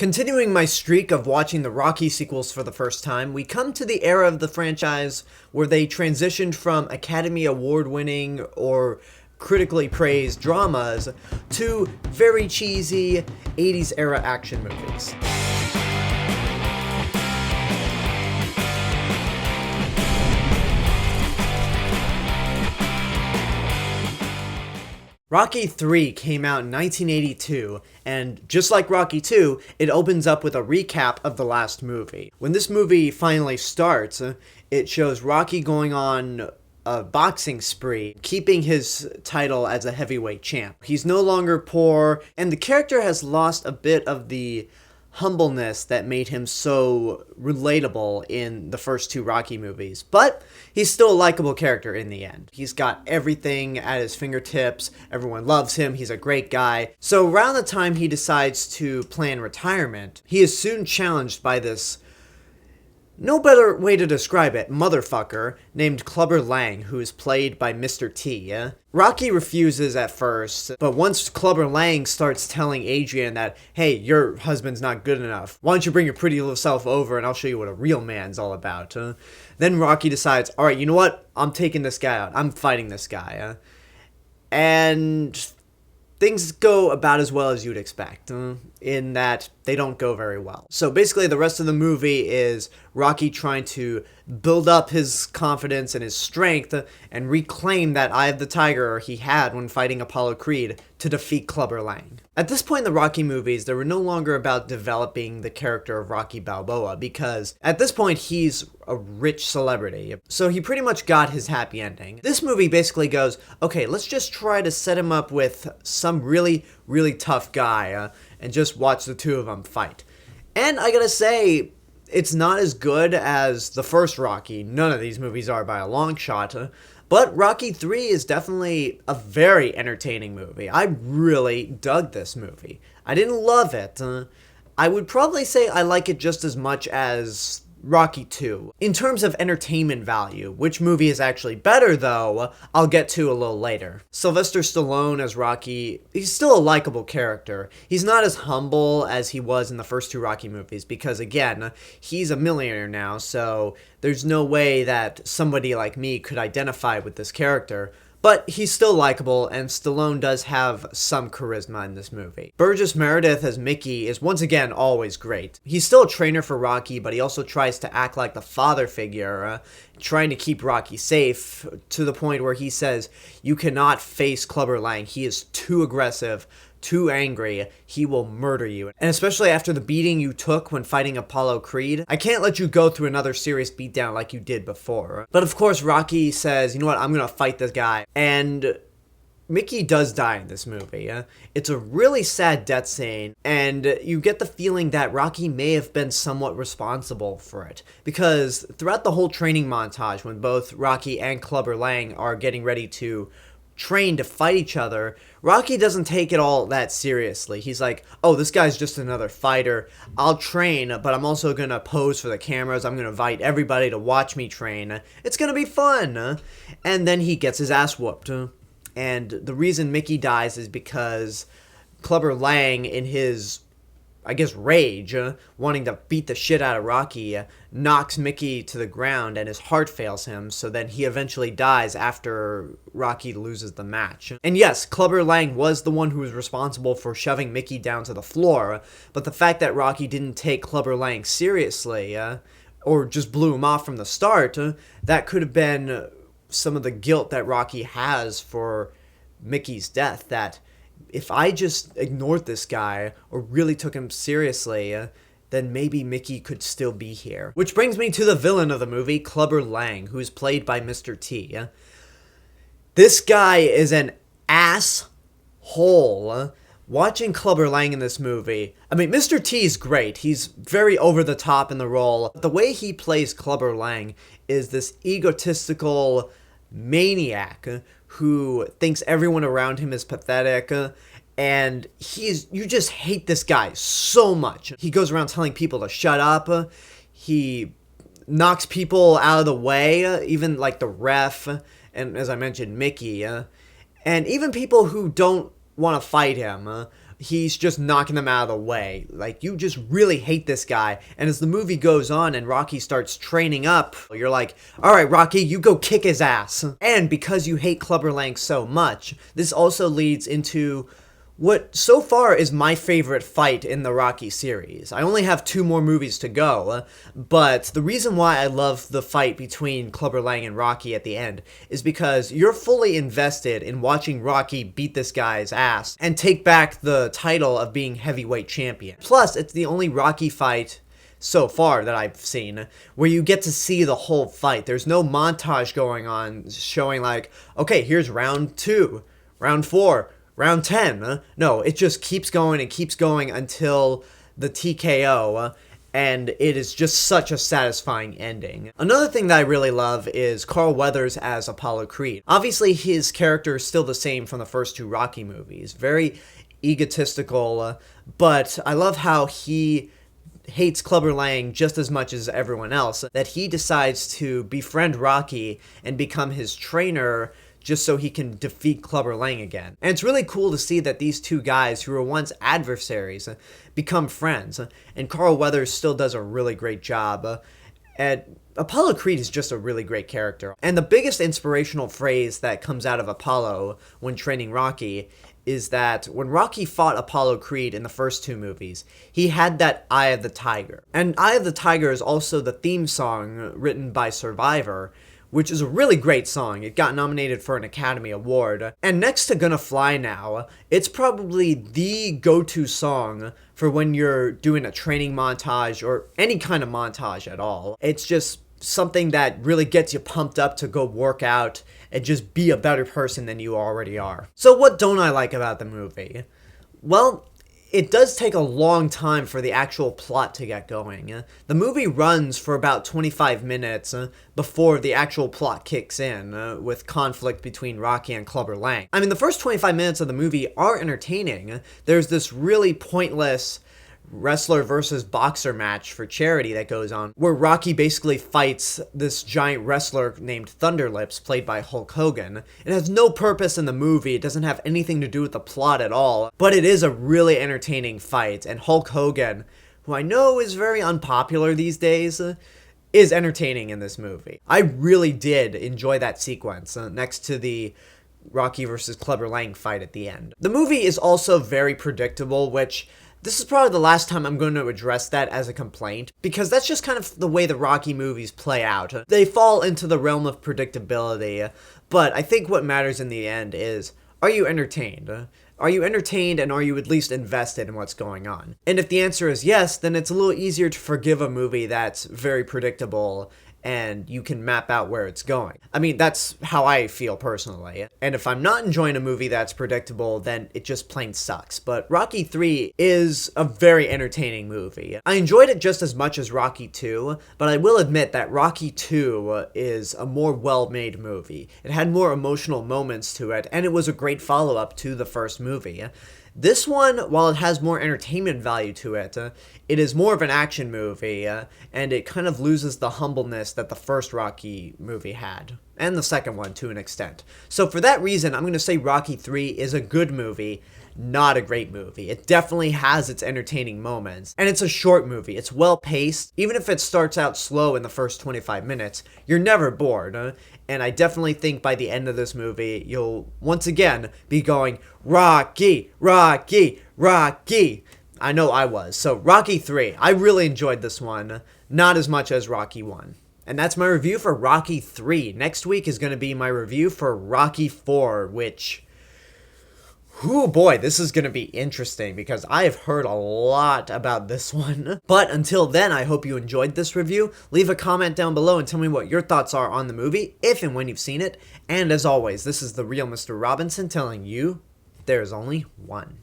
Continuing my streak of watching the Rocky sequels for the first time, we come to the era of the franchise where they transitioned from Academy Award-winning or critically praised dramas to very cheesy 80s era action movies. Rocky 3 came out in 1982, and just like Rocky 2, it opens up with a recap of the last movie. When this movie finally starts, it shows Rocky going on a boxing spree, keeping his title as a heavyweight champ. He's no longer poor, and the character has lost a bit of the humbleness that made him so relatable in the first two Rocky movies. But he's still a likable character in the end. He's got everything at his fingertips, everyone loves him, he's a great guy. So around the time he decides to plan retirement, he is soon challenged by this, no better way to describe it, motherfucker named Clubber Lang, who is played by Mr. T. Rocky refuses at first, but once Clubber Lang starts telling Adrian that, hey, your husband's not good enough, why don't you bring your pretty little self over and I'll show you what a real man's all about. Then Rocky decides, alright, you know what? I'm taking this guy out. I'm fighting this guy. And things go about as well as you'd expect, in that they don't go very well. So basically the rest of the movie is Rocky trying to build up his confidence and his strength and reclaim that eye of the tiger he had when fighting Apollo Creed to defeat Clubber Lang. At this point in the Rocky movies, they were no longer about developing the character of Rocky Balboa, because at this point he's a rich celebrity, so he pretty much got his happy ending. This movie basically goes, okay, let's just try to set him up with some really, really tough guy, and just watch the two of them fight. And I gotta say, it's not as good as the first Rocky. None of these movies are by a long shot. But Rocky 3 is definitely a very entertaining movie. I really dug this movie. I didn't love it. I would probably say I like it just as much as Rocky 2. In terms of entertainment value, which movie is actually better though, I'll get to a little later. Sylvester Stallone as Rocky, he's still a likable character. He's not as humble as he was in the first two Rocky movies because again, he's a millionaire now, so there's no way that somebody like me could identify with this character. But he's still likable, and Stallone does have some charisma in this movie. Burgess Meredith as Mickey is once again always great. He's still a trainer for Rocky, but he also tries to act like the father figure, trying to keep Rocky safe, to the point where he says, you cannot face Clubber Lang, he is too aggressive, too angry, he will murder you. And especially after the beating you took when fighting Apollo Creed, I can't let you go through another serious beatdown like you did before. But of course, Rocky says, you know what, I'm gonna fight this guy. And Mickey does die in this movie. It's a really sad death scene, and you get the feeling that Rocky may have been somewhat responsible for it. Because throughout the whole training montage, when both Rocky and Clubber Lang are getting ready to train to fight each other, Rocky doesn't take it all that seriously. He's like, oh, this guy's just another fighter. I'll train, but I'm also gonna pose for the cameras. I'm gonna invite everybody to watch me train. It's gonna be fun. And then he gets his ass whooped. And the reason Mickey dies is because Clubber Lang, in his, I guess, rage, wanting to beat the shit out of Rocky, knocks Mickey to the ground and his heart fails him, so then he eventually dies after Rocky loses the match. And yes, Clubber Lang was the one who was responsible for shoving Mickey down to the floor, but the fact that Rocky didn't take Clubber Lang seriously, or just blew him off from the start, that could have been some of the guilt that Rocky has for Mickey's death, that if I just ignored this guy or really took him seriously, then maybe Mickey could still be here. Which brings me to the villain of the movie, Clubber Lang, who is played by Mr. T. This guy is an asshole. Watching Clubber Lang in this movie, I mean, Mr. T is great. He's very over the top in the role. The way he plays Clubber Lang is this egotistical maniac who thinks everyone around him is pathetic, and you just hate this guy so much. He goes around telling people to shut up. He knocks people out of the way, even like the ref, and as I mentioned, Mickey, and even people who don't want to fight him, he's just knocking them out of the way. Like, you just really hate this guy. And as the movie goes on and Rocky starts training up, you're like, all right, Rocky, you go kick his ass. And because you hate Clubber Lang so much, this also leads into what so far is my favorite fight in the Rocky series. I only have 2 more movies to go, but the reason why I love the fight between Clubber Lang and Rocky at the end is because you're fully invested in watching Rocky beat this guy's ass and take back the title of being heavyweight champion. Plus, it's the only Rocky fight so far that I've seen where you get to see the whole fight. There's no montage going on showing like, okay, here's round 2, round 4, round 10. No, it just keeps going and keeps going until the TKO, and it is just such a satisfying ending. Another thing that I really love is Carl Weathers as Apollo Creed. Obviously, his character is still the same from the first 2 Rocky movies. Very egotistical, but I love how he hates Clubber Lang just as much as everyone else, that he decides to befriend Rocky and become his trainer just so he can defeat Clubber Lang again. And it's really cool to see that these 2 guys who were once adversaries become friends, and Carl Weathers still does a really great job. And Apollo Creed is just a really great character. And the biggest inspirational phrase that comes out of Apollo when training Rocky is that when Rocky fought Apollo Creed in the first 2 movies, he had that Eye of the Tiger. And Eye of the Tiger is also the theme song written by Survivor, which is a really great song. It got nominated for an Academy Award. And next to Gonna Fly Now, it's probably the go-to song for when you're doing a training montage or any kind of montage at all. It's just something that really gets you pumped up to go work out and just be a better person than you already are. So what don't I like about the movie? Well, it does take a long time for the actual plot to get going. The movie runs for about 25 minutes before the actual plot kicks in, with conflict between Rocky and Clubber Lang. I mean, the first 25 minutes of the movie are entertaining. There's this really pointless wrestler versus boxer match for charity that goes on, where Rocky basically fights this giant wrestler named Thunderlips, played by Hulk Hogan. It has no purpose in the movie, it doesn't have anything to do with the plot at all, but it is a really entertaining fight, and Hulk Hogan, who I know is very unpopular these days, is entertaining in this movie. I really did enjoy that sequence next to the Rocky versus Clubber Lang fight at the end. The movie is also very predictable, which this is probably the last time I'm going to address that as a complaint, because that's just kind of the way the Rocky movies play out. They fall into the realm of predictability, but I think what matters in the end is, are you entertained? Are you entertained, and are you at least invested in what's going on? And if the answer is yes, then it's a little easier to forgive a movie that's very predictable and you can map out where it's going. I mean, that's how I feel personally. And if I'm not enjoying a movie that's predictable, then it just plain sucks. But Rocky 3 is a very entertaining movie. I enjoyed it just as much as Rocky 2, but I will admit that Rocky 2 is a more well-made movie. It had more emotional moments to it, and it was a great follow-up to the first movie. This one, while it has more entertainment value to it, it is more of an action movie, and it kind of loses the humbleness that the first Rocky movie had, and the second one to an extent. So for that reason, I'm going to say Rocky 3 is a good movie, not a great movie. It definitely has its entertaining moments, and it's a short movie. It's well paced. Even if it starts out slow in the first 25 minutes, you're never bored, and I definitely think by the end of this movie, you'll once again be going, Rocky, Rocky, Rocky. I know I was. So Rocky 3, I really enjoyed this one, not as much as Rocky 1. And that's my review for Rocky 3. Next week is going to be my review for Rocky 4, which, oh boy, this is going to be interesting because I have heard a lot about this one. But until then, I hope you enjoyed this review. Leave a comment down below and tell me what your thoughts are on the movie, if and when you've seen it. And as always, this is the real Mr. Robinson telling you there's only one.